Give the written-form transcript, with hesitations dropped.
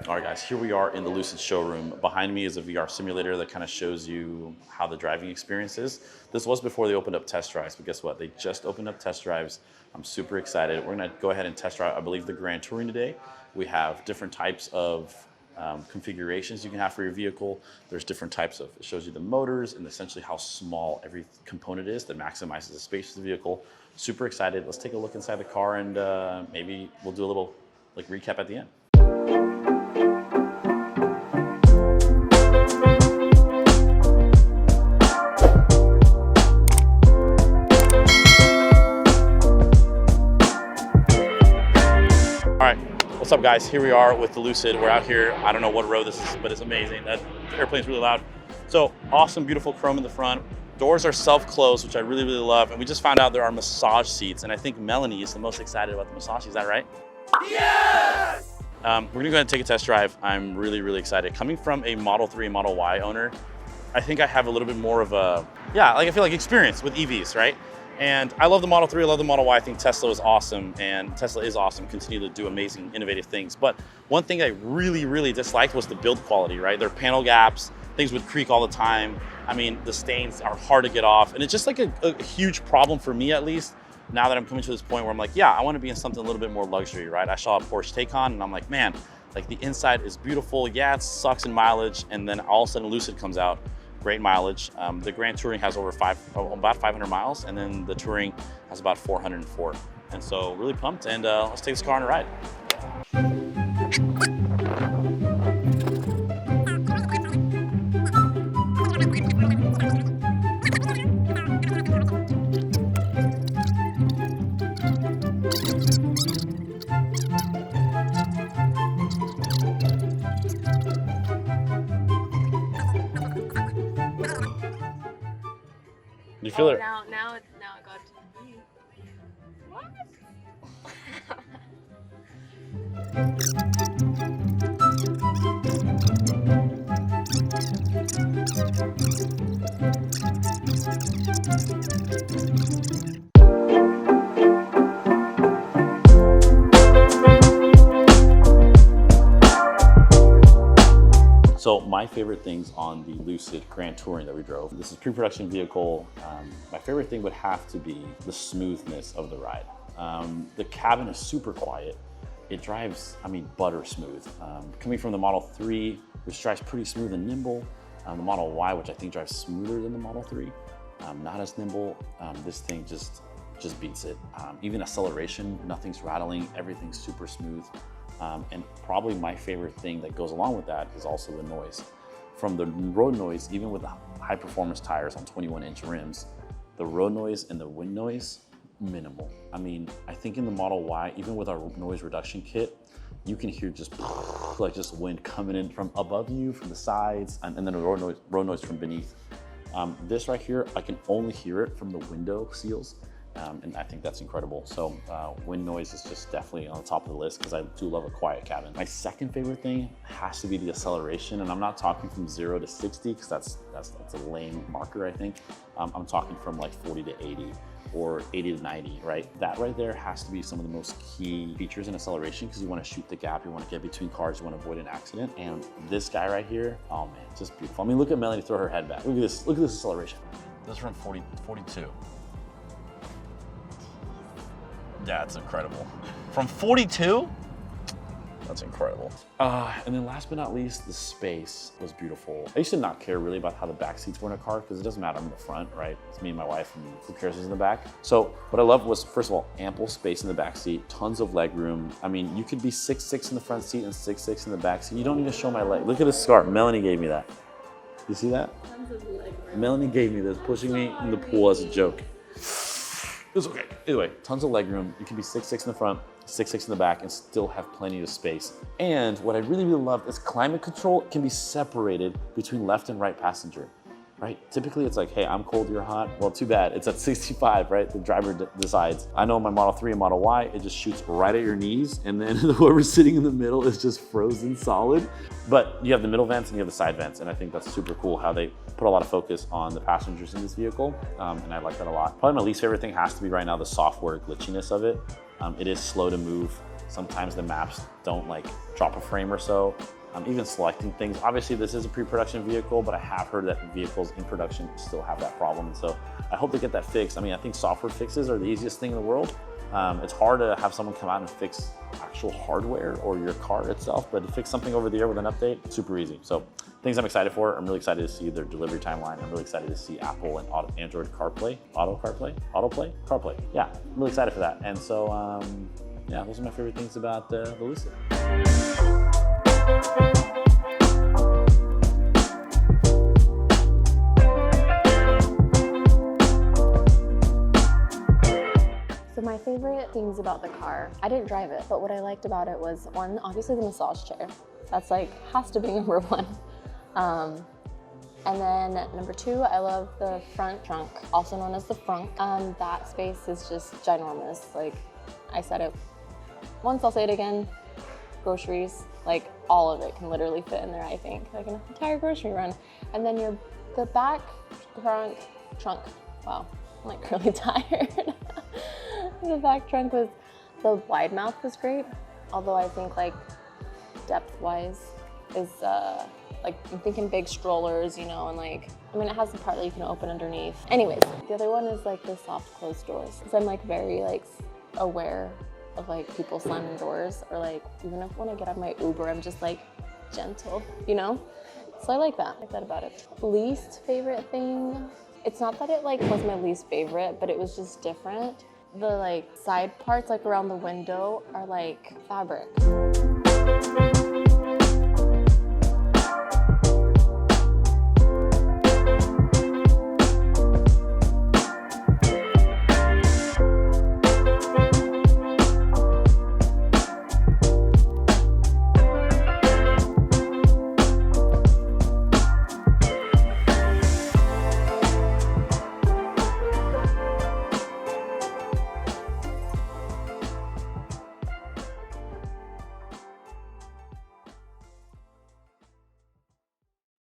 All right, guys, here we are in the Lucid showroom. Behind me is a VR simulator that kind of shows you how the driving experience is. This was before they opened up test drives, but guess what? They just opened up test drives. I'm super excited. We're gonna go ahead and test drive, I believe, the Grand Touring today. We have different types of configurations you can have for your vehicle. There's different types of, it shows you the motors and essentially how small every component is that maximizes the space of the vehicle. Super excited. Let's take a look inside the car and maybe we'll do a little recap at the end. What's up, guys? Here we are with the Lucid. We're out here. I don't know what row this is, but it's amazing. That airplane's really loud. So awesome, beautiful chrome in the front. Doors are self-closed, which I really, really love. And we just found out there are massage seats. And I think Melanie is the most excited about the massage. Is that right? Yes! We're gonna go ahead and take a test drive. I'm really, really excited. Coming from a Model 3 and Model Y owner, I think I have a little bit more of a, I feel like experience with EVs, right? And I love the Model 3, I love the Model Y. I think Tesla is awesome, and Tesla is awesome, continue to do amazing, innovative things. But one thing I really, really disliked was the build quality, right? Their panel gaps, things would creak all the time. I mean, the stains are hard to get off. And it's just like a huge problem for me, at least, now that I'm coming to this point where I'm like, yeah, I wanna be in something a little bit more luxury, right? I saw a Porsche Taycan, and I'm like, man, like the inside is beautiful. Yeah, it sucks in mileage. And then all of a sudden Lucid comes out. Great mileage. The Grand Touring has about 500 miles, and then the Touring has about 404. And so really pumped, and let's take this car on a ride. You feel it? Now it got to me. What? So my favorite things on the Lucid Grand Touring that we drove, this is pre-production vehicle. My favorite thing would have to be the smoothness of the ride. The cabin is super quiet. It drives, butter smooth. Coming from the Model 3, which drives pretty smooth and nimble, the Model Y, which I think drives smoother than the Model 3, not as nimble. This thing just beats it. Even acceleration, nothing's rattling, everything's super smooth. And probably my favorite thing that goes along with that is also the noise. From the road noise, even with the high performance tires on 21-inch rims, the road noise and the wind noise, minimal. I think in the Model Y, even with our noise reduction kit, you can hear just wind coming in from above you, from the sides, and then the road noise from beneath. This right here, I can only hear it from the window seals. And I think that's incredible. So wind noise is just definitely on the top of the list because I do love a quiet cabin. My second favorite thing has to be the acceleration, and I'm not talking from 0 to 60 because that's a lame marker, I think. I'm talking from like 40 to 80 or 80 to 90, right? That right there has to be some of the most key features in acceleration because you want to shoot the gap, you want to get between cars, you want to avoid an accident. And this guy right here, oh man, just beautiful. Look at Melanie throw her head back. Look at this acceleration. This is from 42. Yeah, it's incredible. From 42? That's incredible. And then last but not least, the space was beautiful. I used to not care really about how the back seats were in a car because it doesn't matter, I'm in the front, right? It's me and my wife, and who cares who's in the back? So what I loved was, first of all, ample space in the back seat, tons of leg room. You could be 6'6" in the front seat and 6'6" in the back seat. You don't need to show my leg. Look at this scarf. Melanie gave me that. You see that? Tons of leg room. Melanie gave me this, pushing me in the pool as a joke. It was okay. Anyway, tons of leg room. You can be 6'6" in the front, 6'6" in the back, and still have plenty of space. And what I really, really love is climate control can be separated between left and right passenger, right? Typically it's like, hey, I'm cold, you're hot. Well, too bad. It's at 65, right? The driver decides. I know my Model 3 and Model Y, it just shoots right at your knees, and then whoever's sitting in the middle is just frozen solid. But you have the middle vents and you have the side vents, and I think that's super cool how they put a lot of focus on the passengers in this vehicle, and I like that a lot. Probably my least favorite thing has to be right now the software glitchiness of it. It is slow to move Sometimes the maps don't like drop a frame or so. Even selecting things. Obviously this is a pre-production vehicle, but I have heard that vehicles in production still have that problem. So I hope to get that fixed. I mean, I think software fixes are the easiest thing in the world. It's hard to have someone come out and fix actual hardware or your car itself, but to fix something over the air with an update, super easy. So things I'm excited for. I'm really excited to see their delivery timeline. I'm really excited to see Apple and Android CarPlay, CarPlay. Yeah, I'm really excited for that. And so, yeah, those are my favorite things about the Lucid. So my favorite things about the car, I didn't drive it, but what I liked about it was, one, obviously the massage chair. That's like, has to be number one. And then number two, I love the front trunk, also known as the frunk. That space is just ginormous. Like, I said it once, I'll say it again, groceries, like all of it can literally fit in there, I think, like an entire grocery run. And then the back trunk, wow, I'm like really tired. The back trunk was, the wide mouth was great, although I think like depth-wise is like, I'm thinking big strollers, you know, and like, I mean, it has the part that you can open underneath. Anyways, the other one is like the soft closed doors. So I'm like very like aware of like people slamming doors, or like even if when I get on my Uber, I'm just like gentle, you know? So I like that about it. Least favorite thing, it's not that it like was my least favorite, but it was just different. The like side parts like around the window are like fabric.